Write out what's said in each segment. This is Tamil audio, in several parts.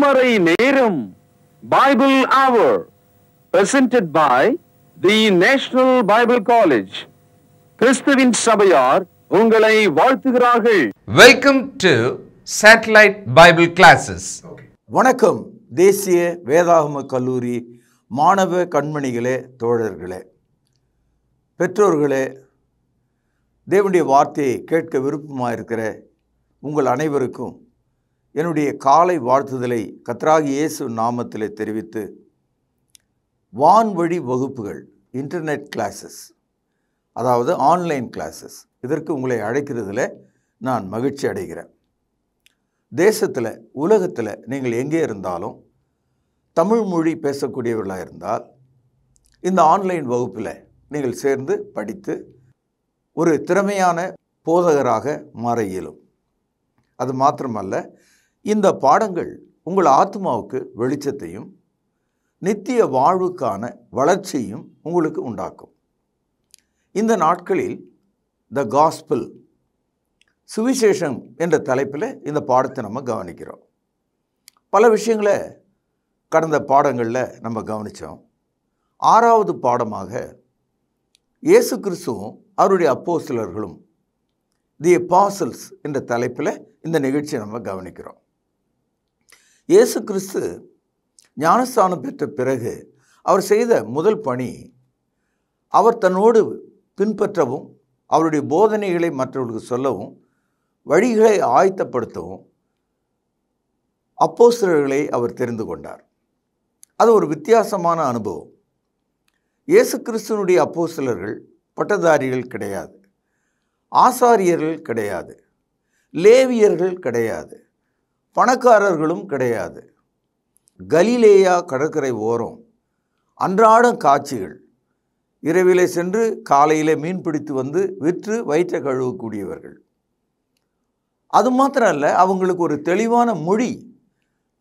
ஒருமறை நேரம் Bible Hour presented by the National Bible College. கிறிஸ்துவின் சபையார் உங்களை வாழ்த்துகிறார்கள். Welcome to Satellite Bible Classes. வணக்கம் தேசிய வேதாகம கல்லூரி மாணவ கண்மணிகளே, தோழர்களே, பெற்றோர்களே, தேவனுடைய வார்த்தையை கேட்க விருப்பமாக இருக்கிற உங்கள் அனைவருக்கும் என்னுடைய காலை வாழ்த்துதலை கர்த்தராகிய இயேசு நாமத்திலே தெரிவித்து, வான்வழி வகுப்புகள், இன்டர்நெட் கிளாஸஸ், அதாவது ஆன்லைன் கிளாஸஸ், இதற்கு உங்களை அழைக்கிறதுல நான் மகிழ்ச்சி அடைகிறேன். தேசத்தில், உலகத்தில் நீங்கள் எங்கே இருந்தாலும் தமிழ் மொழி பேசக்கூடியவர்களாக இருந்தால் இந்த ஆன்லைன் வகுப்பில் நீங்கள் சேர்ந்து படித்து ஒரு திறமையான போதகராக மாற இயலும். அது மாத்திரமல்ல, இந்த பாடங்கள் உங்கள் ஆத்மாவுக்கு வெளிச்சத்தையும் நித்திய வாழ்வுக்கான வளர்ச்சியும் உங்களுக்கு உண்டாக்கும். இந்த நாட்களில் த காஸ்பிள், சுவிசேஷம் என்ற தலைப்பில் இந்த பாடத்தை நம்ம கவனிக்கிறோம். பல விஷயங்களை கடந்த பாடங்களில் நம்ம கவனித்தோம். 6வது பாடமாக இயேசு கிறிஸ்துவும் அவருடைய அப்போஸ்தலர்களும், தி அப்பாசல்ஸ் என்ற தலைப்பில் இந்த நிகழ்ச்சியை நம்ம கவனிக்கிறோம். இயேசு கிறிஸ்து ஞானஸ்தானம் பெற்ற பிறகு அவர் செய்த முதல் பணி, அவர் தன்னோடு பின்பற்றவும் அவருடைய போதனைகளை மற்றவர்களுக்கு சொல்லவும் வழிகளை ஆயத்தப்படுத்தவும் அப்போஸ்தலர்களை அவர் தெரிந்து கொண்டார். அது ஒரு வித்தியாசமான அனுபவம். இயேசு கிறிஸ்துவனுடைய அப்போஸ்தலர்கள் பட்டதாரிகள் கிடையாது, ஆசாரியர்கள் கிடையாது, லேவியர்கள் கிடையாது, பணக்காரர்களும் கிடையாது. கலிலேயா கடற்கரை ஓரம் அன்றாடம் காட்சிகள், இரவிலே சென்று காலையிலே மீன் பிடித்து வந்து விற்று வயிற்றை கழுவக்கூடியவர்கள். அது மாத்திரம் அல்ல, அவங்களுக்கு ஒரு தெளிவான மொழி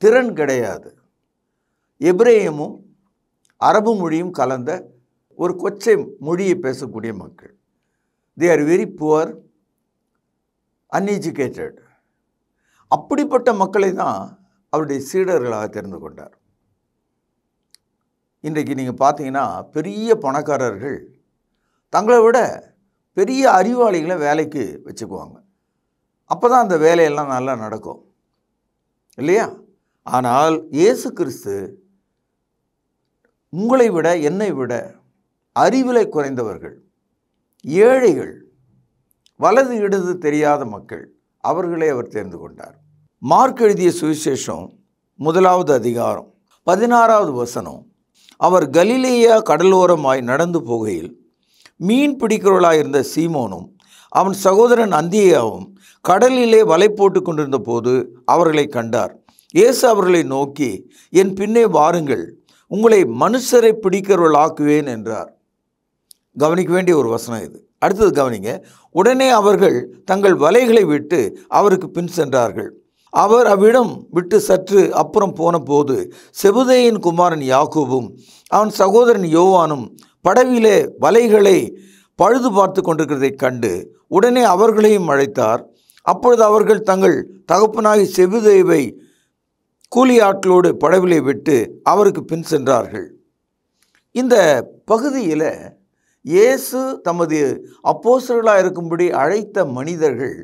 திறன் கிடையாது. எபிரேயமும் அரபு மொழியும் கலந்த ஒரு கொச்சை மொழியை பேசக்கூடிய மக்கள். They are very poor, uneducated. அப்படிப்பட்ட மக்களை தான் அவருடைய சீடர்களாக தெரிந்து கொண்டார். இன்றைக்கு நீங்கள் பார்த்தீங்கன்னா பெரிய பணக்காரர்கள் தங்களை விட பெரிய அறிவாளிகளை வேலைக்கு வச்சுக்குவாங்க. அப்போ தான் அந்த வேலையெல்லாம் நல்லா நடக்கும், இல்லையா? ஆனால் இயேசு கிறிஸ்து உங்களை விட, என்னை விட அறிவிலை குறைந்தவர்கள், ஏழைகள், வலது இடது தெரியாத மக்கள், அவர்களை அவர் தெரிந்து கொண்டார். மார்க் எழுதிய சுவிசேஷம் 1வது அதிகாரம் 16வது வசனம், அவர் கலிலேயா கடலோரமாய் நடந்து போகையில் மீன் பிடிக்கிறவர்களாயிருந்த சீமோனும் அவன் சகோதரன் அந்தியாவும் கடலிலே வலை போட்டு கொண்டிருந்த போது அவர்களை கண்டார். இயேசு அவர்களை நோக்கி, என் பின்னே வாருங்கள், உங்களை மனுஷரை பிடிக்கிறவர்களாக்குவேன் என்றார். கவனிக்க வேண்டிய ஒரு வசனம் இது. அடுத்தது கவனிங்க. உடனே அவர்கள் தங்கள் வலைகளை விட்டு அவருக்கு பின் சென்றார்கள். அவர் அவ்விடம் விட்டு சற்று அப்புறம் போன போது செபதேயின் குமாரன் யாக்கோபும் அவன் சகோதரன் யோவானும் படவிலே வலைகளை பழுது பார்த்து கொண்டிருக்கிறதை கண்டு உடனே அவர்களையும் அழைத்தார். அப்பொழுது அவர்கள் தங்கள் தகப்பனாகி செபதேவை கூலி ஆட்களோடு படவிலே விட்டு அவருக்கு பின் சென்றார்கள். இந்த பகுதியில் இயேசு தமது அப்போஸ்தலர்களாக இருக்கும்படி அழைத்த மனிதர்கள்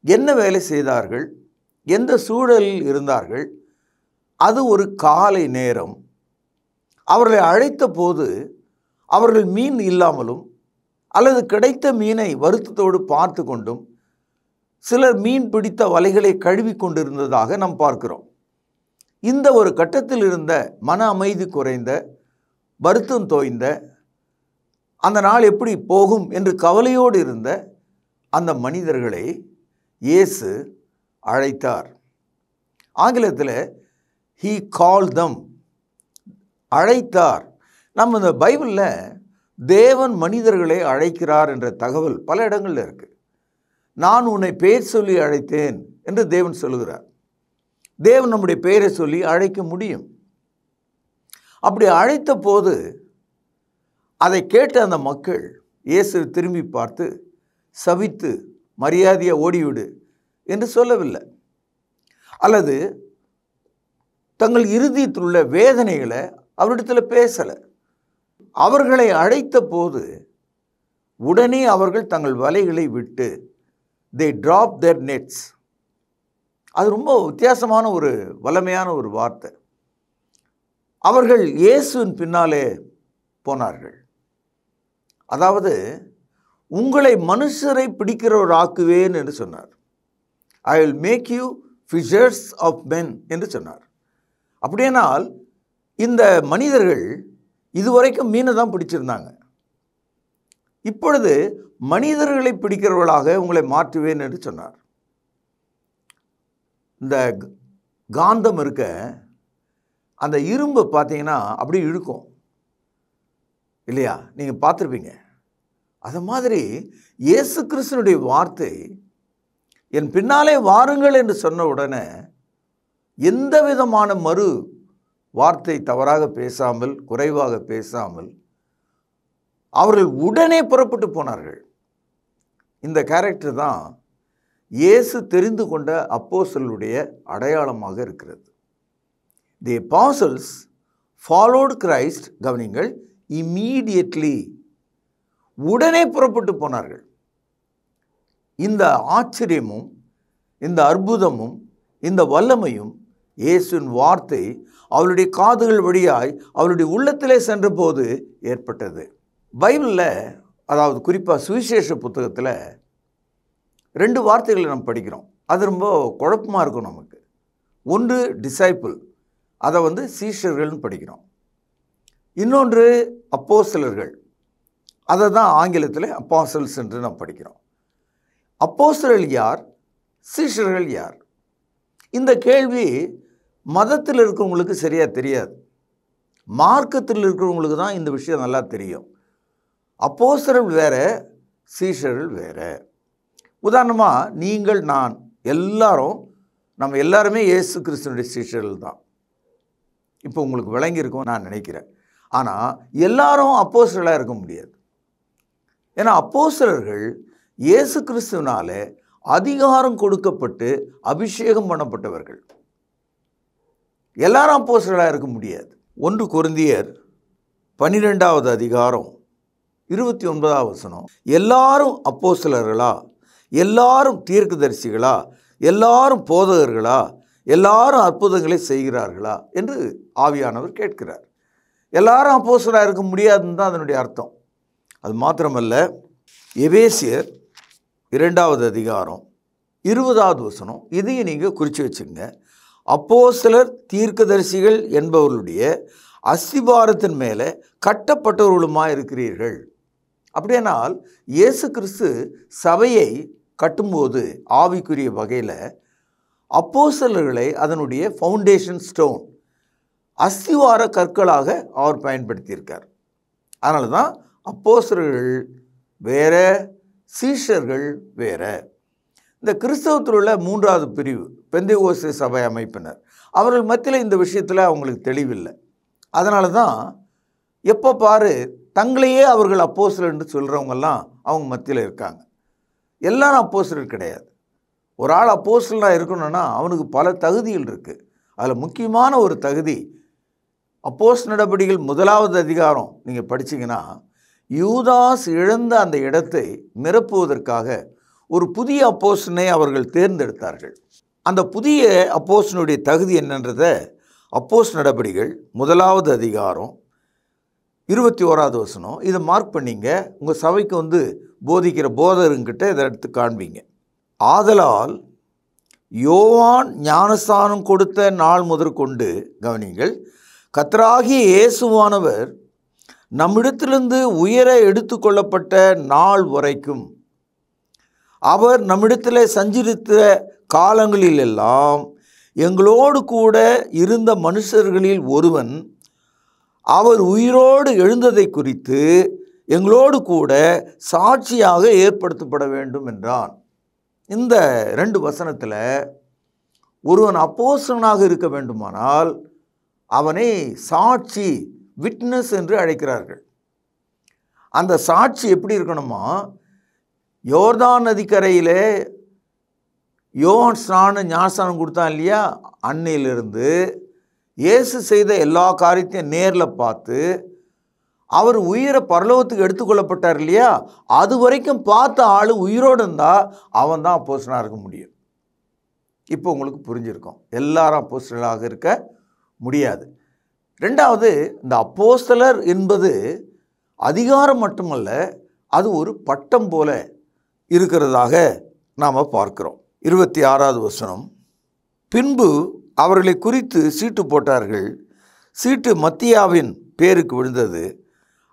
என்ன வேலை செய்தார்கள், எந்த சூழலில் இருந்தார்கள்? அது ஒரு காலை நேரம். அவர்களை அழைத்த போது அவர்கள் மீன் இல்லாமலும் அல்லது கிடைத்த மீனை வருத்தத்தோடு பார்த்து கொண்டும் சிலர் மீன் பிடித்த வலைகளை கழுவி கொண்டிருந்ததாக நாம் பார்க்கிறோம். இந்த ஒரு கட்டத்தில் இருந்த மன அமைதி குறைந்த, வருத்தம் தோய்ந்த, அந்த நாள் எப்படி போகும் என்று கவலையோடு இருந்த அந்த மனிதர்களை இயேசு அழைத்தார். ஆங்கிலத்தில் he called them, அழைத்தார். நம்ம இந்த பைபிளில் தேவன் மனிதர்களை அழைக்கிறார் என்ற தகவல் பல இடங்களில் இருக்குது. நான் உன்னை பெயர் சொல்லி அழைத்தேன் என்று தேவன் சொல்லுகிறார். தேவன் நம்முடைய பெயரை சொல்லி அழைக்க முடியும். அப்படி அழைத்த போது அதை கேட்ட அந்த மக்கள் இயேசு திரும்பி பார்த்து சபித்து மரியாதையை ஓடிவிடு என்று சொல்லவில்லை. அல்லது தங்கள் இருதயத்தில் உள்ள வேதனைகளை அவரிடத்தில் பேசலை. அவர்களை அழைத்த போது உடனே அவர்கள் தங்கள் வலைகளை விட்டு they drop their nets. அது ரொம்ப வித்தியாசமான ஒரு வல்லமையான ஒரு வார்த்தை. அவர்கள் இயேசுவின் பின்னாலே போனார்கள். அதாவது உங்களை மனுஷரை பிடிக்கிறவராக்குவேன் என்று சொன்னார். I will make you fishers of men என்று சொன்னார். அப்படியானால் இந்த மனிதர்கள் இதுவரைக்கும் மீனை தான் பிடிச்சிருந்தாங்க. இப்பொழுது மனிதர்களை பிடிக்கிறவர்களாக உங்களை மாற்றுவேன் என்று சொன்னார். இந்த காந்தம் இருக்க அந்த இரும்பு பார்த்தீங்கன்னா அப்படி இழுக்கும் இல்லையா? நீங்கள் பார்த்துருப்பீங்க. அது மாதிரி இயேசு கிறிஸ்துனுடைய வார்த்தை என் பின்னாலே வாருங்கள் என்று சொன்ன உடனே எந்த விதமான மறு வார்த்தை தவறாக பேசாமல், குறைவாக பேசாமல் அவர்கள் உடனே புறப்பட்டு போனார்கள். இந்த கேரக்டர் தான் இயேசு தெரிந்து கொண்ட அப்போஸ்தலருடைய அடையாளமாக இருக்கிறது. தி apostles followed Christ, கவனிங்கள், immediately, உடனே புறப்பட்டு போனார்கள். இந்த ஆச்சரியமும் இந்த அற்புதமும் இந்த வல்லமையும் இயேசுவின் வார்த்தை அவருடைய காதுகள் வழியாய் அவருடைய உள்ளத்திலே சென்ற போது ஏற்பட்டது. பைபிளில், அதாவது குறிப்பாக சுவிசேஷ புத்தகத்தில் 2 வார்த்தைகளை நம்ம படிக்கிறோம். அது ரொம்ப குழப்பமாக இருக்கும் நமக்கு. ஒன்று டிசைபிள், அதை சீஷர்கள்னு படிக்கிறோம். இன்னொன்று அப்போஸ்தலர்கள், அதை தான் ஆங்கிலத்தில் அப்பாசல்ஸ் என்று நாம் படிக்கிறோம். அப்போஸ்தலர்கள் யார், சீஷர்கள் யார்? இந்த கேள்வி மதத்தில் இருக்கிறவங்களுக்கு சரியாக தெரியாது. மார்க்கத்தில் இருக்கிறவங்களுக்கு தான் இந்த விஷயம் நல்லா தெரியும். அப்போஸ்தலர்கள் வேறு, சீஷர்கள் வேறு. உதாரணமாக நீங்கள், நான், நம்ம எல்லாருமே இயேசு கிறிஸ்துனுடைய சீஷர்கள் தான். இப்போ உங்களுக்கு விளங்கியிருக்கும் நான் நினைக்கிறேன். ஆனால் எல்லாரும் அப்போஸ்தலராக இருக்க முடியாது. ஏன்னா அப்போஸ்தலர்கள் இயேசு கிறிஸ்துவினால அதிகாரம் கொடுக்கப்பட்டு அபிஷேகம் பண்ணப்பட்டவர்கள். எல்லாரும் அப்போஸ்தலராக இருக்க முடியாது. 1 கொரிந்தியர் 12வது அதிகாரம் 29வது வசனம், எல்லாரும் அப்போஸ்தலர்களா, எல்லாரும் தீர்க்கதரிசிகளா, எல்லாரும் போதகர்களா, எல்லாரும் அற்புதங்களை செய்கிறார்களா என்று ஆவியானவர் கேட்கிறார். எல்லாரும் அப்போஸ்தலராக இருக்க முடியாதுன்னு தான் அதனுடைய அர்த்தம். அது மாத்திரமல்ல, எபேசியர் 2வது அதிகாரம் 20வது வசனம், இதையும் நீங்கள் குறித்து வச்சுங்க. அப்போஸ்தலர் தீர்க்கதரிசிகள் என்பவர்களுடைய அஸ்திபாரத்தின் மேலே கட்டப்பட்டவர்களுமாக இருக்கிறீர்கள். அப்படியானால் இயேசு கிறிஸ்து சபையை கட்டும்போது ஆவிக்குரிய வகையில் அப்போஸ்தலர்களை அதனுடைய ஃபவுண்டேஷன் ஸ்டோன், அஸ்திவார கற்களாக அவர் பயன்படுத்தியிருக்கார். அதனால தான் அப்போஸ்தலர்கள் வேற, சீஷர்கள் வேற. இந்த கிறிஸ்தவத்தில் உள்ள 3வது பிரிவு பெந்தேகோஸ்தே சபை அமைப்பினர், அவர்கள் மத்தியில் இந்த விஷயத்தில் அவங்களுக்கு தெளிவில்லை. அதனால தான் எப்போ பாரு தங்களையே அவர்கள் அப்போஸ்தலர் என்று சொல்கிறவங்கெல்லாம் அவங்க மத்தியில் இருக்காங்க. எல்லாரும் அப்போஸ்தலர் கிடையாது. ஒரு ஆள் அப்போஸ்தலராக இருக்கணும்னா அவனுக்கு பல தகுதிகள் இருக்குது. அதில் முக்கியமான ஒரு தகுதி, அப்போஸ்தலர் நடபடிகள் 1வது அதிகாரம் நீங்கள் படிச்சிங்கன்னா, யூதாஸ் இழந்த அந்த இடத்தை நிரப்புவதற்காக ஒரு புதிய அப்போஸ்தலனை அவர்கள் தேர்ந்தெடுத்தார்கள். அந்த புதிய அப்போஸ்தலனுடைய தகுதி என்னன்றதை அப்போஸ்தலர் நடபடிகள் 1வது அதிகாரம் 21வது வசனம், இதை மார்க் பண்ணிங்க. உங்கள் சபைக்கு போதிக்கிற போதகருங்கிட்ட இதை எடுத்து காண்பீங்க. ஆதலால் யோவான் ஞானஸ்தானம் கொடுத்த நாள் முதற்கொண்டு, கவனிங்கள், கர்த்தராகிய இயேசுவானவர் நம்மிடத்திலிருந்து உயர எடுத்துக்கொள்ளப்பட்ட நாள் வரைக்கும் அவர் நம்மிடத்தில் சஞ்சரித்த காலங்களிலெல்லாம் எங்களோடு கூட இருந்த மனுஷர்களில் ஒருவன் அவர் உயிரோடு எழுந்ததை குறித்து எங்களோடு கூட சாட்சியாக ஏற்படுத்தப்பட வேண்டும் என்றான். இந்த 2 வசனத்தில் ஒருவன் அப்போஸ்தலனாக இருக்க வேண்டுமானால் அவனை சாட்சி, விட்னஸ் என்று அழைக்கிறார்கள். அந்த சாட்சி எப்படி இருக்கணுமா? யோர்தான் நதிக்கரையில் யோவான் ஞானஸ்நானம் கொடுத்தான் இல்லையா, அன்னையிலிருந்து இயேசு செய்த எல்லா காரியத்தையும் நேரில் பார்த்து அவர் உயிரை பரலோகத்துக்கு எடுத்துக்கொள்ளப்பட்டார் இல்லையா, அது வரைக்கும் பார்த்த ஆள் உயிரோடு இருந்தால் அவன் தான் அப்போஸ்தலனாக இருக்க முடியும். இப்போ உங்களுக்கு புரிஞ்சிருக்கும், எல்லாரும் அப்போஸ்தலராக இருக்க முடியாது. ரெண்டாவது, இந்த அப்போஸ்தலர் என்பது அதிகாரம் மட்டுமல்ல, அது ஒரு பட்டம் போல இருக்கிறதாக நாம் பார்க்கிறோம். 26வது வசனம், பின்பு அவர்களை குறித்து சீட்டு போட்டார்கள். சீட்டு மத்தியாவின் பேருக்கு விழுந்தது.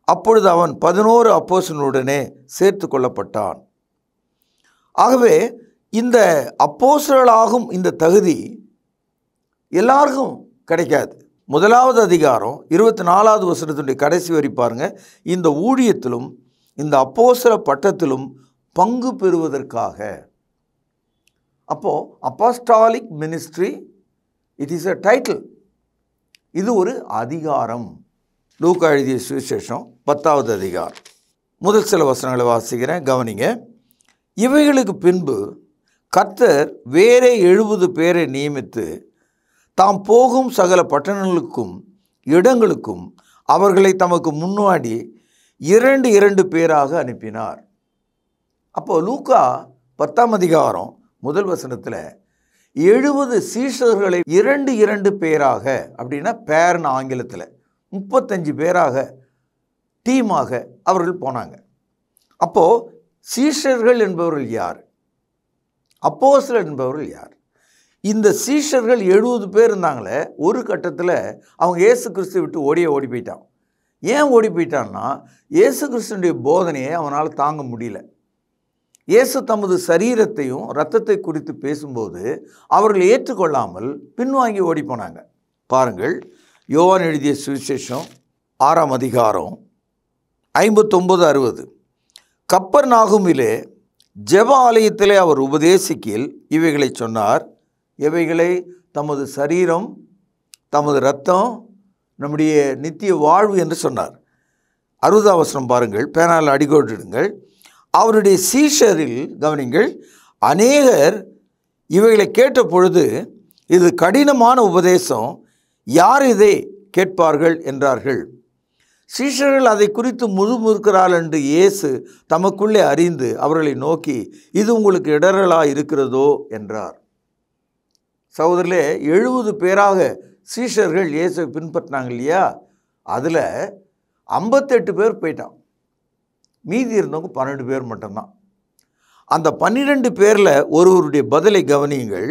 அப்பொழுது அவன் 11 அப்போஸ்தலனுடனே சேர்த்து கொள்ளப்பட்டான். ஆகவே இந்த அப்போஸ்தலர்களாகும் இந்த தகுதி எல்லாருக்கும் கிடைக்காது. 1வது அதிகாரம் 24வது வசனத்துடைய கடைசி வரி பாருங்க. இந்த ஊழியத்திலும் இந்த அப்போஸ்தல பட்டத்திலும் பங்கு பெறுவதற்காக. அப்போது apostolic ministry, it is a title, இது ஒரு அதிகாரம். லூக்கா எழுதிய சுவிசேஷம் 10வது அதிகாரம் முதல் சில வசனங்களை வாசிக்கிறேன், கவனிங்க. இவைகளுக்கு பின்பு கர்த்தர் வேறே 70 பேரை நியமித்து தாம் போகும் சகல பட்டணங்களுக்கும் இடங்களுக்கும் அவர்களை தமக்கு முன்னாடி 2 பேராக அனுப்பினார். அப்போது லூக்கா 10ஆம் அதிகாரம் முதல் வசனத்தில் 70 சீஷர்களை 2 பேராக, அப்படின்னா பேர்னு ஆங்கிலத்தில் 35 பேராக டீமாக அவர்கள் போனாங்க. அப்போது சீஷர்கள் என்பவர்கள் யார், அப்போஸ்தலர் என்பவர்கள் யார்? இந்த சீஷர்கள் 70 பேர் இருந்தாங்களே, ஒரு கட்டத்தில் அவங்க இயேசு கிறிஸ்துவை விட்டு ஓடி போயிட்டான். ஏன் ஓடி போயிட்டான்னா, இயேசு கிறிஸ்துனுடைய போதனையை அவனால் தாங்க முடியல. இயேசு தமது சரீரத்தையும் இரத்தத்தை குறித்து பேசும்போது அவர்கள் ஏற்றுக்கொள்ளாமல் பின்வாங்கி ஓடி போனாங்க. பாருங்கள், யோவான் எழுதிய சுவிசேஷம் 6ஆம் அதிகாரம் 59-60. கப்பர்நாகுமிலே ஜெப ஆலயத்திலே அவர் உபதேசிக்கையில் இவைகளை சொன்னார். இவைகளை தமது சரீரம், தமது இரத்தம், நம்முடைய நித்திய வாழ்வு என்று சொன்னார். 60ஆம் வசனம் பாருங்கள், பேனால் அடிக்கோட்டிடுங்கள். அவருடைய சீஷரில் கவனிங்கள், அநேகர் இவைகளை கேட்ட பொழுது இது கடினமான உபதேசம், யார் இதை கேட்பார்கள் என்றார்கள். சீஷர்கள் அதை குறித்து முறுமுறுக்கிறாள் என்று இயேசு தமக்குள்ளே அறிந்து அவர்களை நோக்கி, இது உங்களுக்கு இடரலாக இருக்கிறதோ என்றார். சகோதரர்களே, 70 பேராக சீஷர்கள் இயேசுவை பின்பற்றினாங்க இல்லையா, அதில் 58 பேர் போயிட்டான். மீதி இருந்தவங்க 12 பேர் மட்டும்தான். அந்த 12 பேரில் ஒருவருடைய பதிலை கவனியுங்கள்.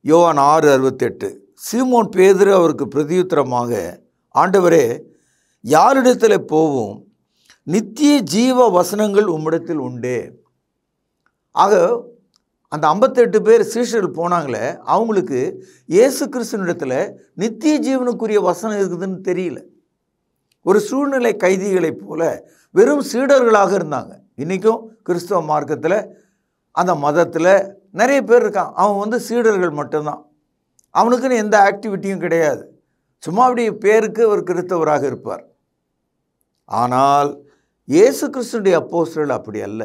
யோவான் 6:68. சீமோன் பேதுரு அவருக்கு பிரதியுத்தரமாக, ஆண்டவரே, யாரிடத்தில் போவோம்? நித்திய ஜீவ வசனங்கள் உம்மிடத்தில் உண்டே. ஆக அந்த 58 பேர் சீஷர்கள் போனாங்களே, அவங்களுக்கு இயேசு கிறிஸ்துவினிடத்தில் நித்திய ஜீவனுக்குரிய வசனம் இருக்குதுன்னு தெரியல. ஒரு சூழ்நிலை கைதிகளைப் போல வெறும் சீடர்களாக இருந்தாங்க. இன்றைக்கும் கிறிஸ்தவ மார்க்கத்தில் அந்த மதத்தில் நிறைய பேர் இருக்கான், அவன் சீடர்கள் மட்டும்தான், அவனுக்குன்னு எந்த ஆக்டிவிட்டியும் கிடையாது, சும்மா அப்படி பேருக்கு ஒரு கிறிஸ்தவராக இருப்பார். ஆனால் இயேசு கிறிஸ்துனுடைய அப்போஸ்தலர்கள் அப்படி அல்ல.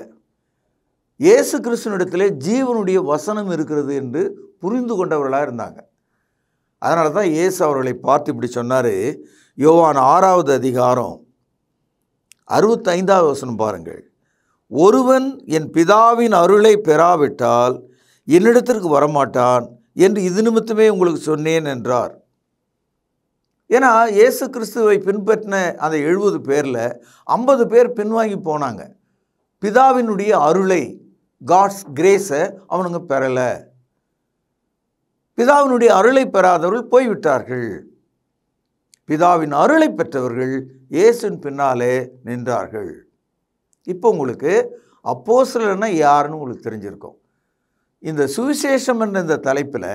இயேசு கிறிஸ்துவினிடத்தில் ஜீவனுடைய வசனம் இருக்கிறது என்று புரிந்து கொண்டவர்களாக இருந்தாங்க. அதனால தான் இயேசு அவர்களை பார்த்து இப்படி சொன்னார். யோவான் 6வது அதிகாரம் 65வது வசனம் பாருங்கள். ஒருவன் என் பிதாவின் அருளை பெறாவிட்டால் என்னிடத்திற்கு வரமாட்டான் என்று இது நிமித்தமே உங்களுக்கு சொன்னேன் என்றார். ஏன்னா இயேசு கிறிஸ்துவை பின்பற்றின அந்த 70 பேரில் 50 பேர் பின்வாங்கி போனாங்க. பிதாவினுடைய அருளை, காட்ஸ் கிரேஸை அவனுங்க பெறலை. பிதாவினுடைய அருளை பெறாதவர்கள் போய்விட்டார்கள். பிதாவின் அருளை பெற்றவர்கள் இயேசுவின் பின்னாலே நின்றார்கள். இப்போ உங்களுக்கு அப்போஸ்தலர்னா யாருன்னு உங்களுக்கு தெரிஞ்சிருக்கும். இந்த சுவிசேஷம் என்ற இந்த தலைப்பில்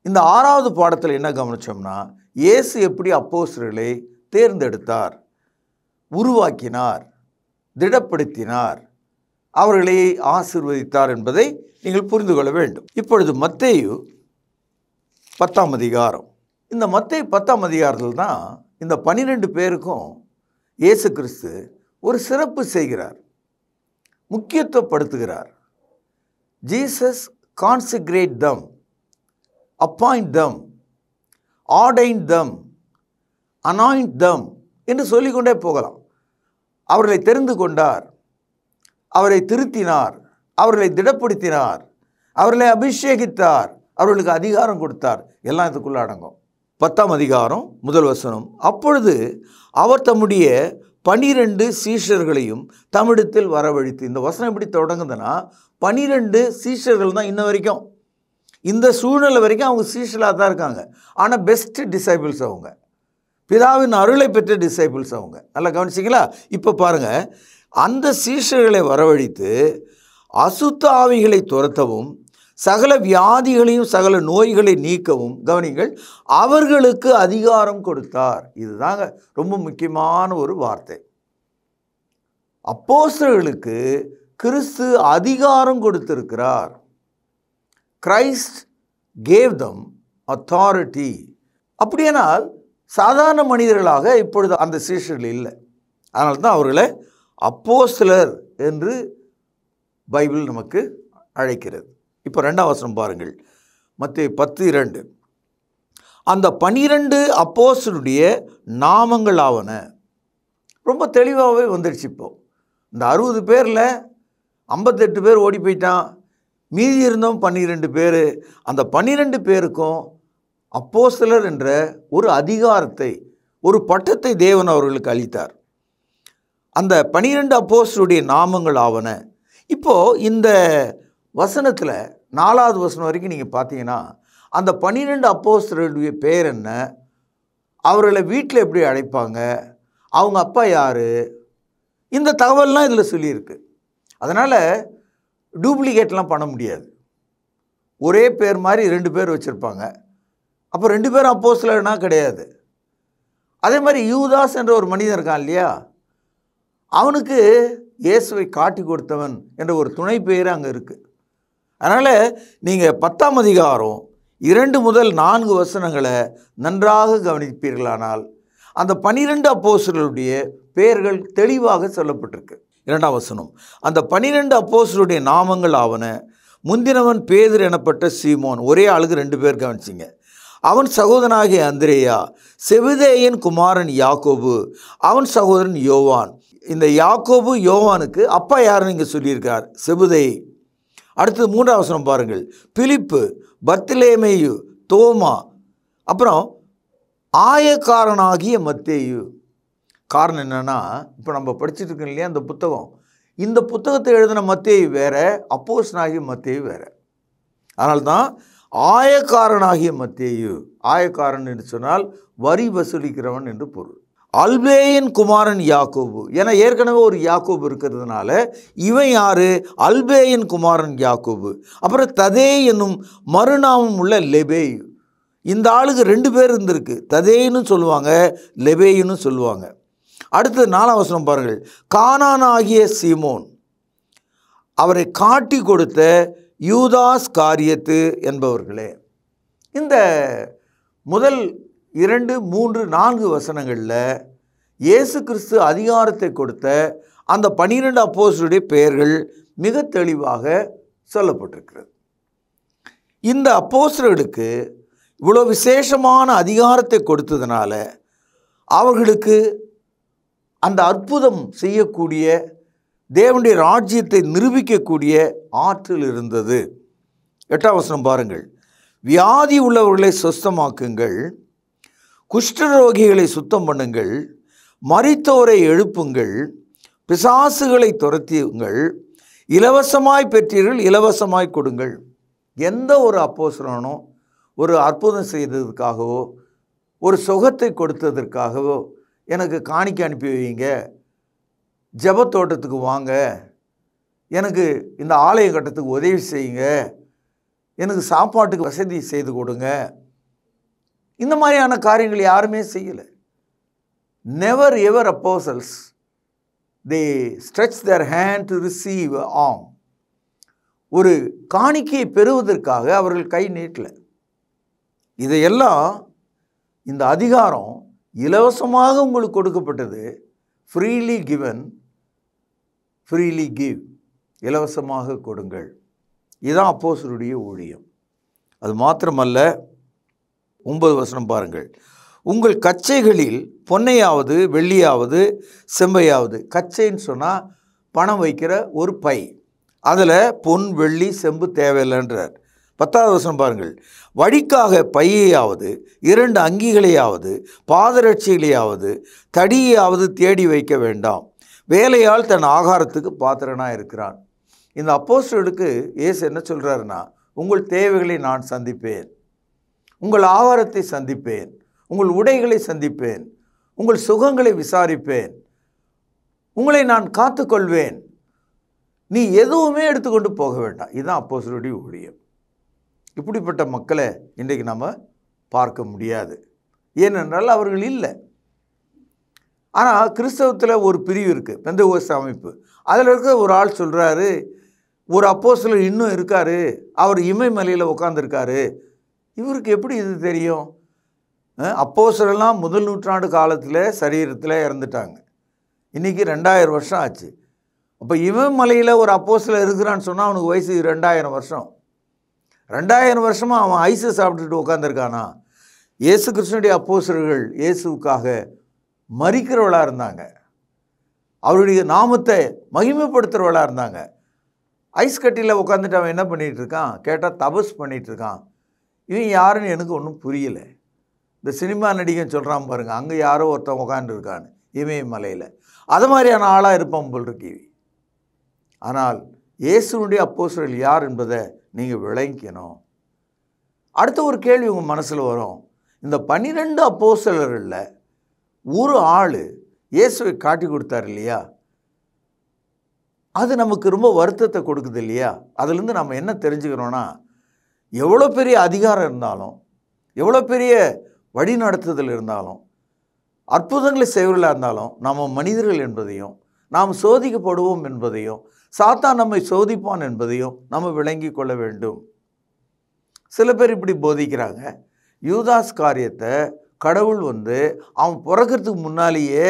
இந்த 6வது பாடத்தில் என்ன கவனித்தோம்னா, இயேசு எப்படி அப்போஸ்தலர்களை தேர்ந்தெடுத்தார், உருவாக்கினார், திடப்படுத்தினார், அவர்களை ஆசீர்வதித்தார் என்பதை நீங்கள் புரிந்து கொள்ள வேண்டும். இப்பொழுது மத்தேயு 10ஆம் அதிகாரம். இந்த மத்தேயு 10ஆம் அதிகாரத்தில் தான் இந்த 12 பேருக்கும் இயேசு கிறிஸ்து ஒரு சிறப்பு செய்கிறார், முக்கியத்துவப்படுத்துகிறார். ஜீசஸ் கான்சிக்ரேட் தம், அப்பாயிண்ட் தம், ordained them, anoint them என்று சொல்லிக்கொண்டே போகலாம். அவர்களை தெரிந்து கொண்டார், அவரை திருத்தினார், அவர்களை திடப்படுத்தினார், அவர்களை அபிஷேகித்தார், அவர்களுக்கு அதிகாரம் கொடுத்தார். எல்லாம் இதுக்குள்ள அடங்கும். 10ஆம் அதிகாரம் முதல் வசனம். அப்பொழுது அவர் தம்முடைய 12 சீஷர்களையும் தம்மிடத்தில் வரவழைத்து. இந்த வசனம் எப்படி தொடங்குதுன்னா, 12 சீஷர்கள் தான் இன்ன வரைக்கும், இந்த சூழ்நிலை வரைக்கும் அவங்க சீஷர்களாக தான் இருக்காங்க. ஆனால் பெஸ்ட் டிசைபிள்ஸ் அவங்க, பிதாவின் அருளை பெற்ற டிசைபிள்ஸ் அவங்க. நல்லா கவனிச்சிங்களா? இப்போ பாருங்கள், அந்த சீஷர்களை வரவழைத்து அசுத்த ஆவிகளை துரத்தவும் சகல வியாதிகளையும் சகல நோய்களை நீக்கவும், கவனிங்கள், அவர்களுக்கு அதிகாரம் கொடுத்தார். இதுதாங்க ரொம்ப முக்கியமான ஒரு வார்த்தை. அப்போஸ்தலர்களுக்கு கிறிஸ்து அதிகாரம் கொடுத்திருக்கிறார். கிரைஸ்ட் கேவ் தம் அத்தாரிட்டி. அப்படியானால் சாதாரண மனிதர்களாக இப்பொழுது அந்த சீஷர்கள் இல்லை. அதனால தான் அவர்களை அப்போஸ்தலர் என்று பைபிள் நமக்கு அழைக்கிறது. இப்போ 2ஆம் வசனம் பாருங்கள், மத்தேயு 10:2. அந்த 12 அப்போஸ்தலருடைய நாமங்கள் ஆவன. ரொம்ப தெளிவாகவே வந்துடுச்சு. இப்போ இந்த 60 பேரில் 58 பேர் ஓடி போயிட்டான், மீதி இருந்தோம் 12 பேர். அந்த 12 பேருக்கும் அப்போஸ்தலர் என்ற ஒரு அதிகாரத்தை, ஒரு பட்டத்தை தேவன் அவர்களுக்கு அளித்தார். அந்த 12 அப்போஸ்தலருடைய நாமங்கள் ஆவன. இப்போது இந்த வசனத்தில் 4வது வசனம் வரைக்கும் நீங்கள் பார்த்தீங்கன்னா, அந்த 12 அப்போஸ்தலருடைய பேர் என்ன, அவர்களை வீட்டில் எப்படி அழைப்பாங்க, அவங்க அப்பா யார், இந்த தகவல்லாம் இதில் சொல்லியிருக்கு. அதனால் டூப்ளிகேட்லாம் பண்ண முடியாது. ஒரே பேர் மாதிரி 2 பேர் வச்சுருப்பாங்க. அப்போ 2 பேரும் அப்போஸ்தலர்னா கிடையாது. அதே மாதிரி யூதாஸ் என்ற ஒரு மனிதன் இருக்கான் இல்லையா, அவனுக்கு இயேசுவை காட்டி கொடுத்தவன் என்ற ஒரு துணை பெயர் அங்கே இருக்குது. அதனால் நீங்கள் 10ஆம் அதிகாரம் 2 முதல் 4 வசனங்களை நன்றாக கவனிப்பீர்களானால் அந்த 12 அப்போஸ்தலருடைய பெயர்கள் தெளிவாக சொல்லப்பட்டிருக்கு. 2ஆம் வசனம். அந்த 12 அப்போஸ்தலருடைய நாமங்கள் ஆவன. முந்தினவன் பேதுரு எனப்பட்ட சீமோன். ஒரே ஆளுக்கு 2 பேர் கவனிச்சிங்க. அவன் சகோதரனாகிய அந்திரேயா, செபதேயின் குமாரன் யாக்கோபு, அவன் சகோதரன் யோவான். இந்த யாக்கோபு யோவானுக்கு அப்பா யாருன்னு இங்கே சொல்லியிருக்கார், செபதேய். அடுத்தது 3ஆம் வசனம் பாருங்கள், பிலிப்பு, பர்த்தலேமேயு, தோமா, அப்புறம் ஆயக்காரனாகிய மத்தேயு. காரணம் என்னென்னா, இப்போ நம்ம படிச்சுட்டு இருக்கோம் இல்லையா அந்த புத்தகம், இந்த புத்தகத்தை எழுதின மத்தேயு வேறு, அப்போஸ்தலனாகிய மத்தேயு வேறு. அதனால்தான் ஆயக்காரனாகிய மத்தேயு. ஆயக்காரன் என்று சொன்னால் வரி வசூலிக்கிறவன் என்று பொருள். அல்பேயின் குமாரன் யாக்கோபு. ஏன்னா ஏற்கனவே ஒரு யாக்கோபு இருக்கிறதுனால இவன் யார், அல்பேயின் குமாரன் யாக்கோபு. அப்புறம் ததே என்னும் மறுநாமம் உள்ள லெபேயு. இந்த ஆளுக்கு 2 பேர் இருந்திருக்கு, ததேன்னு சொல்லுவாங்க, லெபேயுன்னு சொல்லுவாங்க. அடுத்து 4ஆம் வசனம் பாருங்கள், கானானாகிய சீமோன், அவரை காட்டி கொடுத்த யூதாஸ் காரியத்து என்பவர்களே. இந்த முதல் 2, 3, 4 வசனங்களில் இயேசு கிறிஸ்து அதிகாரத்தை கொடுத்த அந்த 12 அப்போஸ்தலருடைய பெயர்கள் மிக தெளிவாக சொல்லப்பட்டிருக்கிறது. இந்த அப்போஸ்தலர்களுக்கு இவ்வளோ விசேஷமான அதிகாரத்தை கொடுத்ததுனால அவர்களுக்கு அந்த அற்புதம் செய்யக்கூடிய, தேவனுடைய ராஜ்யத்தை நிரூபிக்கக்கூடிய ஆற்றல் இருந்தது. 8ஆம் வசனம் பாருங்கள், வியாதி உள்ளவர்களை சுத்தமாக்குங்கள், குஷ்டரோகிகளை சுத்தம் பண்ணுங்கள், மரித்தோரை எழுப்புங்கள், பிசாசுகளை துரத்தியுங்கள், இலவசமாய் பெற்றீர்கள் இலவசமாய் கொடுங்கள். எந்த ஒரு அப்போஸ்தலனோ ஒரு அற்புதம் செய்ததுக்காகவோ ஒரு சுகத்தை கொடுத்ததற்காகவோ எனக்கு காணிக்கை அனுப்பி வைங்க, ஜெபத்தோட்டத்துக்கு வாங்க, எனக்கு இந்த ஆலயம் கட்டத்துக்கு உதவி செய்யுங்க, எனக்கு சாப்பாட்டுக்கு வசதி செய்து கொடுங்க, இந்த மாதிரியான காரியங்கள் யாருமே செய்யலை. Never ever apostles they stretch their hand to receive alms. ஒரு காணிக்கையை பெறுவதற்காக அவர்கள் கை நீட்டலை. இதையெல்லாம் இந்த அதிகாரம் இலவசமாக உங்களுக்கு கொடுக்கப்பட்டது. ஃப்ரீலி கிவன் ஃப்ரீலி கிவ், இலவசமாக கொடுங்கள். இதுதான் அப்போஸ்தலருடைய ஊழியம். அது மாத்திரமல்ல, 9 வசனம் பாருங்கள். உங்கள் கச்சைகளில் பொன்னையாவது வெள்ளியாவது செம்பையாவது, கச்சைன்னு சொன்னால் பணம் வைக்கிற ஒரு பை, அதில் பொன் வெள்ளி செம்பு தேவையில்லைன்றார். 10வது வசனம் பாருங்கள். வழிக்காக பையையாவது 2 அங்கிகளையாவது பாதரட்சிகளையாவது தடியையாவது தேடி வைக்க வேண்டாம், வேலையால் தன் ஆகாரத்துக்கு பாத்திரனாக இருக்கிறான். இந்த அப்போஸ்தலருக்கு இயேசு என்ன சொல்கிறாருன்னா, உங்கள் தேவைகளை நான் சந்திப்பேன், உங்கள் ஆகாரத்தை சந்திப்பேன், உங்கள் உடைகளை சந்திப்பேன், உங்கள் சுகங்களை விசாரிப்பேன், உங்களை நான் காத்துக்கொள்வேன், நீ எதுவுமே எடுத்துக்கொண்டு போக வேண்டாம். இதுதான் அப்போஸ்தலருடைய ஊழியம். இப்படிப்பட்ட மக்களை இன்றைக்கு நம்ம பார்க்க முடியாது. ஏனென்றால் அவர்கள் இல்லை. ஆனால் கிறிஸ்தவத்தில் ஒரு பிரிவு இருக்குது, பெந்தெகோஸ்தே அமைப்பு. அதில் இருக்க ஒரு ஆள் சொல்கிறாரு, ஒரு அப்போஸ்தலர் இன்னும் இருக்கார், அவர் இமயமலையில் உட்காந்துருக்காரு. இவருக்கு எப்படி இது தெரியும்? அப்போஸ்தலர்லாம் முதல் நூற்றாண்டு காலத்தில் சரீரத்தில் இறந்துட்டாங்க. இன்றைக்கி 2000 வருஷம் ஆச்சு. அப்போ இமயமலையில் ஒரு அப்போஸ்தலர் இருக்கிறான்னு சொன்னால் அவனுக்கு வயசு 2000 வருஷம். 2000 வருஷமாக அவன் ஐஸு சாப்பிட்டுட்டு உட்காந்துருக்கானா? இயேசு கிறிஸ்துனுடைய அப்போஸ்தலர்கள் இயேசுவுக்காக மரிக்கிறவளாக இருந்தாங்க, அவருடைய நாமத்தை மகிமைப்படுத்துகிறவளாக இருந்தாங்க. ஐஸ் கட்டியில் உட்காந்துட்டு அவன் என்ன பண்ணிகிட்டு இருக்கான் கேட்டால் தபஸ் பண்ணிகிட்ருக்கான். இவன் யாருன்னு எனக்கு ஒன்றும் புரியலை. இந்த சினிமா நடிகன் சொல்கிறான் பாருங்கள், அங்கே யாரோ ஒருத்தன் உட்காந்துருக்கான்னு இமயமலையில், அது மாதிரியான ஆளாக இருப்பான் போல் இருக்கு. ஆனால் இயேசுனுடைய அப்போஸ்தலர்கள் யார் என்பதை நீங்கள் விளங்கிக்கணும். அடுத்த ஒரு கேள்வி உங்கள் மனசில் வரும், இந்த 12 அப்போஸ்தலர்களில் ஒரு ஆள் இயேசுவை காட்டி கொடுத்தார் இல்லையா, அது நமக்கு ரொம்ப வருத்தத்தை கொடுக்குது இல்லையா? அதுலேருந்து நம்ம என்ன தெரிஞ்சுக்கிறோன்னா, எவ்வளோ பெரிய அதிகாரம் இருந்தாலும், எவ்வளோ பெரிய வழி நடத்துதல் இருந்தாலும், அற்புதங்களை செய்வர்களாக இருந்தாலும், நம்ம மனிதர்கள் என்பதையும், நாம் சோதிக்கப்படுவோம் என்பதையும், சாத்தான் நம்மை சோதிப்பான் என்பதையும் நம்ம விளங்கி கொள்ள வேண்டும். சில பேர் இப்படி போதிக்கிறாங்க, யூதாஸ் காரியத்தை கடவுள் அவன் பிறக்கிறதுக்கு முன்னாலேயே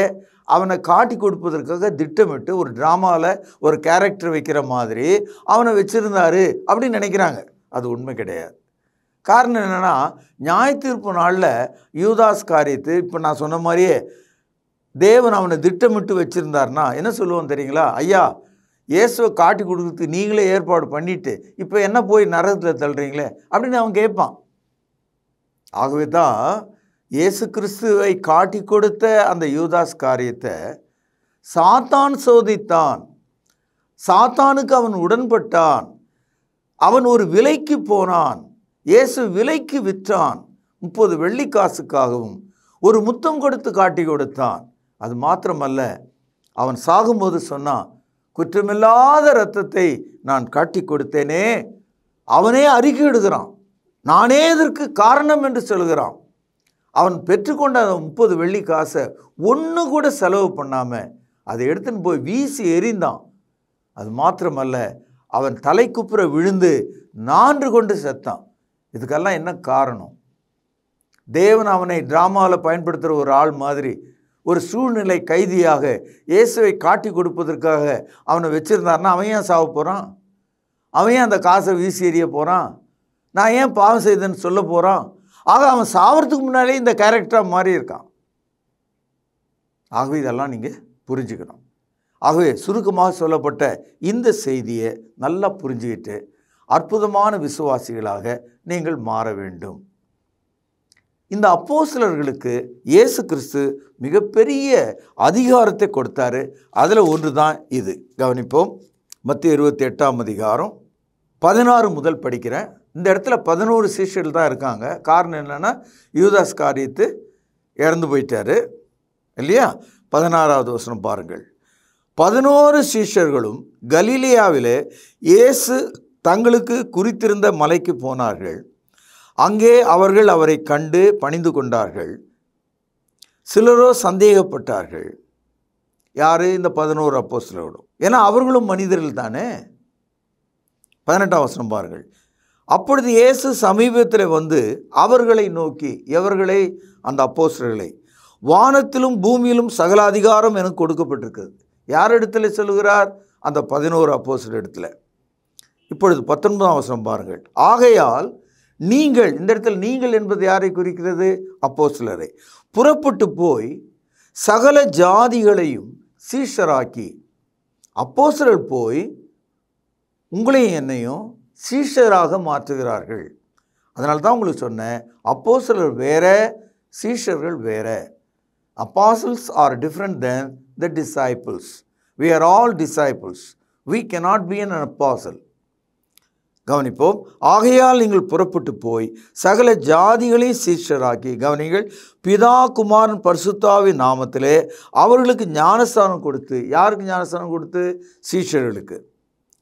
அவனை காட்டி கொடுப்பதற்காக திட்டமிட்டு ஒரு ட்ராமாவில் ஒரு கேரக்டர் வைக்கிற மாதிரி அவனை வச்சுருந்தாரு அப்படின்னு நினைக்கிறாங்க. அது உண்மை கிடையாது. காரணம் என்னென்னா, நியாயத்தீர்ப்பு நாளில் யூதாஸ் காரியத்தை இப்போ நான் சொன்ன மாதிரியே தேவன் அவனை திட்டமிட்டு வச்சுருந்தார்னா என்ன சொல்லுவோம் தெரியுங்களா? ஐயா, இயேசுவை காட்டி கொடுக்குறதுக்கு நீங்களே ஏற்பாடு பண்ணிவிட்டு இப்போ என்ன போய் நரகத்தில் தள்ளுறீங்களே அப்படின்னு அவன் கேட்பான். ஆகவே தான் இயேசு கிறிஸ்துவை காட்டி கொடுத்த அந்த யூதாஸ் காரியத்தை சாத்தான் சோதித்தான். சாத்தானுக்கு அவன் உடன்பட்டான். அவன் ஒரு விலைக்கு போனான். இயேசு விலைக்கு விற்றான். 30 வெள்ளிக்காசுக்காகவும் ஒரு முத்தம் கொடுத்து காட்டி கொடுத்தான். அது மாத்திரமல்ல, அவன் சாகும்போது சொன்னான், குற்றமில்லாத இரத்தத்தை நான் காட்டி கொடுத்தேனே. அவனே அறிக்கையிடுகிறான், நானே இதற்கு காரணம் என்று சொல்கிறான். அவன் பெற்றுக்கொண்ட அந்த 30 வெள்ளிக்காசை ஒன்று கூட செலவு பண்ணாமல் அதை எடுத்துன்னு போய் வீசி எறிந்தான். அது மாத்திரமல்ல, அவன் தலைக்குப்புற விழுந்து நான்று கொண்டு செத்தான். இதுக்கெல்லாம் என்ன காரணம்? தேவன் அவனை டிராமாவில் பயன்படுத்துகிற ஒரு ஆள் மாதிரி, ஒரு சூழ்நிலை கைதியாக இயேசுவை காட்டி கொடுப்பதற்காக அவனை வச்சுருந்தாருன்னா அவன் ஏன் சாவ போகிறான்? அவன் ஏன் அந்த காசை வீசி எறிய போகிறான்? நான் ஏன் பாவம் செய்தேன்னு சொல்ல போகிறான்? ஆக அவன் சாவறதுக்கு முன்னாலே இந்த கேரக்டராக மாறி இருக்கான். ஆகவே இதெல்லாம் நீங்கள் புரிஞ்சுக்கணும். ஆகவே சுருக்கமாக சொல்லப்பட்ட இந்த செய்தியை நல்லா புரிஞ்சுக்கிட்டு அற்புதமான விசுவாசிகளாக நீங்கள் மாற வேண்டும். இந்த அப்போஸ்தலர்களுக்கு இயேசு கிறிஸ்து மிகப்பெரிய அதிகாரத்தை கொடுத்தாரு. அதில் ஒன்று தான் இது. கவனிப்போம். மத்தேயு 28ஆம் அதிகாரம் 16 முதல் படிக்கிறேன். இந்த இடத்துல 11 சீஷர்கள் தான் இருக்காங்க. காரணம் என்னென்னா, யூதாஸ் காரியத்து இறந்து போயிட்டாரு இல்லையா? 16வது வசனம் பாருங்கள். 11 சீஷர்களும் கலிலேயாவிலே இயேசு தங்களுக்கு குறித்திருந்த மலைக்கு போனார்கள். அங்கே அவர்கள் அவரை கண்டு பணிந்து கொண்டார்கள். சிலரோ சந்தேகப்பட்டார்கள். யார்? இந்த 11 அப்போஸ்தலர்களும். ஏன்னா அவர்களும் மனிதர்கள் தானே. 18ஆம் வசனம் பாருங்கள். அப்பொழுது இயேசு சமீபத்தில் வந்து அவர்களை நோக்கி, எவர்களை? அந்த அப்போஸ்தலர்களை, வானத்திலும் பூமியிலும் சகல அதிகாரம் எனக்கு கொடுக்கப்பட்டிருக்கிறது. யார் இடத்துல சொல்லுகிறார்? அந்த 11 அப்போஸ்தலர் இடத்துல. இப்பொழுது 19ஆம் வசனம் பாருங்கள். ஆகையால் நீங்கள், இந்த இடத்தில் நீங்கள் என்பது யாரை குறிக்கிறது? அப்போஸ்தலரை. புறப்பட்டு போய் சகல ஜாதிகளையும் சீஷராக்கி. அப்போஸ்தலர் போய் உங்களையும் என்னையும் சீஷராக மாற்றுகிறார்கள். அதனால தான் உங்களுக்கு சொன்னேன், அப்போஸ்தலர் வேற, சீஷர்கள் வேற. Apostles are different than the disciples. We are all disciples. We cannot be an apostle. கவனிப்போம். ஆகையால் நீங்கள் புறப்பட்டு போய் சகல ஜாதிகளை சீஷராக்கி, கவனிங்கள், பிதா குமாரன் பரிசுத்தாவின் நாமத்திலே அவர்களுக்கு ஞானஸ்தானம் கொடுத்து. யாருக்கு ஞானஸ்தானம் கொடுத்து? சீஷர்களுக்கு.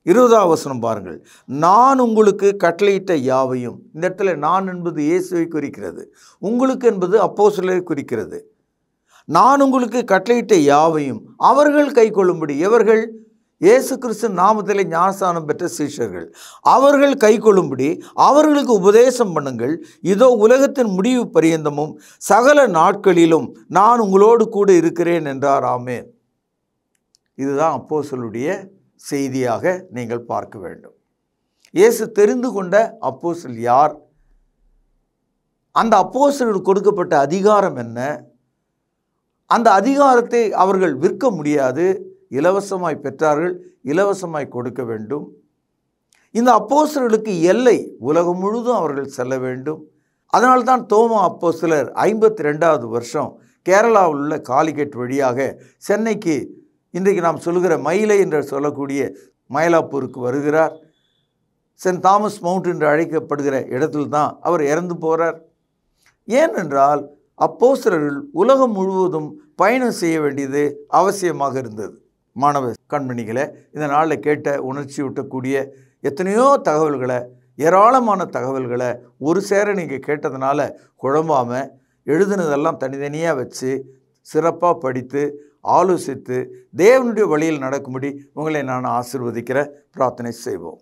20ஆம் வசனம் பாருங்கள். நான் உங்களுக்கு கட்டளையிட்ட யாவையும். இந்த இடத்துல நான் என்பது இயேசுவை குறிக்கிறது, உங்களுக்கு என்பது அப்போஸ்தலரை குறிக்கிறது. நான் உங்களுக்கு கட்டளையிட்ட யாவையும் அவர்கள் கைக்கொள்ளும்படி. எவர்கள்? இயேசு கிறிஸ்து நாமத்திலே ஞானஸ்தானம் பெற்ற சீஷர்கள். அவர்கள் கைக்கொள்ளும்படி அவர்களுக்கு உபதேசம் பண்ணுங்கள். இதோ உலகத்தின் முடிவு பரியந்தமும் சகல நாட்களிலும் நான் உங்களோடு கூட இருக்கிறேன் என்றார். ஆமென். இதுதான் அப்போஸ்தலருடைய செய்தியாக நீங்கள் பார்க்க வேண்டும். இயேசு தெரிந்து கொண்ட அப்போஸ்தலர் யார்? அந்த அப்போஸ்தலருக்கு கொடுக்கப்பட்ட அதிகாரம் என்ன? அந்த அதிகாரத்தை அவர்கள் விற்க முடியாது, இலவசமாய் பெற்றார்கள், இலவசமாய் கொடுக்க வேண்டும். இந்த அப்போஸ்தலர்களுக்கு எல்லை உலகம் முழுதும் அவர்கள் செல்ல வேண்டும். அதனால்தான் தோமா அப்போஸ்தலர் 52வது வருஷம் கேரளாவில் உள்ள காலிகட் வழியாக சென்னைக்கு, இன்றைக்கு நாம் சொல்லுகிற மயிலை என்று சொல்லக்கூடிய மயிலாப்பூருக்கு வருகிறார். சென்ட் தாமஸ் மவுண்ட் என்று அழைக்கப்படுகிற இடத்தில் தான் அவர் இறந்து போகிறார். ஏனென்றால் அப்போஸ்தலர்கள் உலகம் முழுவதும் பயணம் செய்ய வேண்டியது அவசியமாக இருந்தது. மாணவ கண்மணிகளை, இந்த நாளில் கேட்ட உணர்ச்சி ஊட்டக்கூடிய எத்தனையோ தகவல்களை, ஏராளமான தகவல்களை ஒரு சேர நீங்கள் கேட்டதுனால குழம்பாமல் எழுதுனதெல்லாம் தனித்தனியாக வச்சு சிறப்பாக படித்து ஆலோசித்து தேவனுடைய வழியில் நடக்கும்படி உங்களை நான் ஆசீர்வதிக்கிற பிரார்த்தனை செய்வோம்.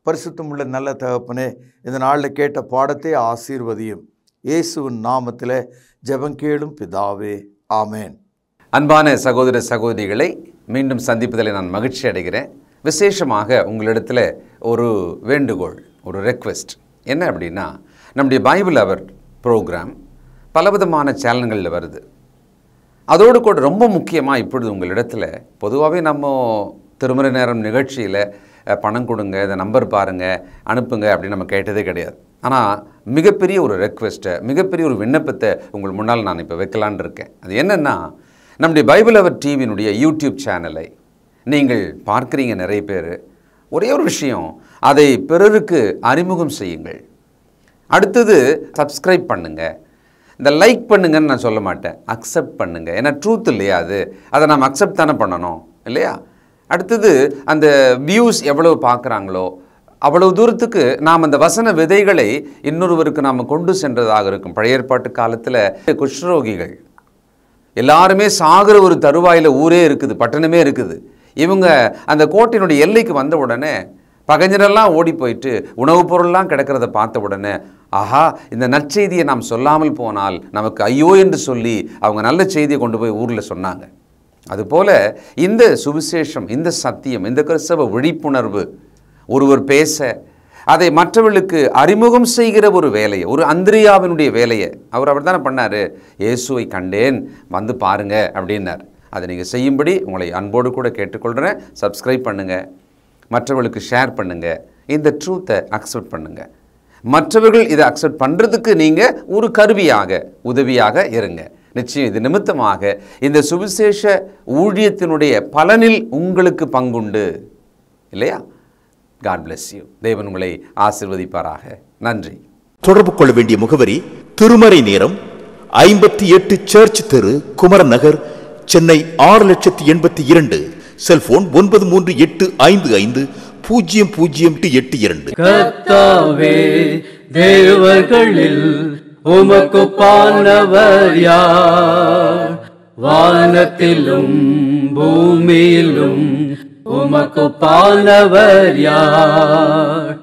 பரிசுத்தமுள்ள நல்ல தகப்பனே, இந்த நாளில் கேட்ட பாடத்தை ஆசீர்வதியும். இயேசுவின் நாமத்தில் ஜெபங்கேளும் பிதாவே, ஆமேன். அன்பான சகோதர சகோதரிகளை மீண்டும் சந்திப்பதில் நான் மகிழ்ச்சி அடைகிறேன். விசேஷமாக உங்களிடத்தில் ஒரு வேண்டுகோள், ஒரு ரெக்வெஸ்ட் என்ன அப்படின்னா, நம்முடைய பைபிள் அவர் ப்ரோக்ராம் பலவிதமான சேனல்களில் வருது. அதோடு கூட ரொம்ப முக்கியமாக இப்பொழுது உங்களிடத்தில் பொதுவாகவே நம்ம திருமறை நேரம் நிகழ்ச்சியில் பணம் கொடுங்க, இந்த நம்பர் பாருங்கள், அனுப்புங்க அப்படின்னு நம்ம கேட்டதே கிடையாது. ஆனால் மிகப்பெரிய ஒரு ரெக்வெஸ்ட்டை, மிகப்பெரிய ஒரு விண்ணப்பத்தை உங்கள் முன்னால் நான் இப்போ வைக்கலான் இருக்கேன். அது என்னென்னா, நம்முடைய பைபிள் அவர் டிவியினுடைய யூடியூப் சேனலை நீங்கள் பார்க்குறீங்க நிறைய பேர். ஒரே ஒரு விஷயம், அதை பிறருக்கு அறிமுகம் செய்யுங்கள். அடுத்தது சப்ஸ்கிரைப் பண்ணுங்கள். இந்த லைக் பண்ணுங்கன்னு நான் சொல்ல மாட்டேன், அக்செப்ட் பண்ணுங்கள். ஏன்னா ட்ரூத் இல்லையா அது, அதை நம்ம அக்செப்ட் தானே பண்ணணும் இல்லையா? அடுத்தது அந்த வியூஸ் எவ்வளவு பார்க்குறாங்களோ அவ்வளவு தூரத்துக்கு நாம் அந்த வசன விதைகளை இன்னொருவருக்கு நாம் கொண்டு சென்றதாக இருக்கும். பழைய ஏற்பாட்டு காலத்தில் குஷ்ரோகிகள் எல்லாருமே சாகிற ஒரு தருவாயில் ஊரே இருக்குது, பட்டணமே இருக்குது. இவங்க அந்த கோட்டையினுடைய எல்லைக்கு வந்த உடனே பகைஞரெல்லாம் ஓடி போயிட்டு உணவுப் பொருள்லாம் கிடக்கிறத பார்த்த உடனே, ஆஹா, இந்த நற்செய்தியை நாம் சொல்லாமல் போனால் நமக்கு ஐயோ என்று சொல்லி அவங்க நல்ல செய்தியை கொண்டு போய் ஊரில் சொன்னாங்க. அதுபோல் இந்த சுவிசேஷம், இந்த சத்தியம், இந்த கிறிஸ்தவ விழிப்புணர்வு ஒருவர் பேச அதை மற்றவர்களுக்கு அறிமுகம் செய்கிற ஒரு வேலையை, ஒரு அந்திரியாவினுடைய வேலையை அவர் தானே பண்ணார். இயேசுவை கண்டேன், வந்து பாருங்க அப்படின்னார். அதை நீங்கள் செய்யும்படி உங்களை அன்போடு கூட கேட்டுக்கொள்கிறேன். சப்ஸ்கிரைப் பண்ணுங்கள், மற்றவர்களுக்கு ஷேர் பண்ணுங்கள், இந்த ட்ரூத்தை அக்செப்ட் பண்ணுங்கள். மற்றவர்கள் இதை அக்செப்ட் பண்ணுறதுக்கு நீங்கள் ஒரு கருவியாக, உதவியாக இருங்க. நிச்சயம் இது நிமித்தமாக இந்த சுவிசேஷ ஊழியத்தினுடைய பலனில் உங்களுக்கு பங்குண்டு இல்லையா? God bless you. தேவன் உங்களை ஆசீர்வதிப்பாராக. நன்றி. தொடர்பு கொள்ள வேண்டிய முகவரி: திருமறை நேரம், 58 சர்ச் தெரு, குமரன் நகர், சென்னை 6,82,000. செல்போன் 9385500882. கர்த்தாவே, தேவர்களில் உமக்குப்பானவர் யார்? வானத்திலும் பூமியிலும் உமக்குப்பானவர் யார்?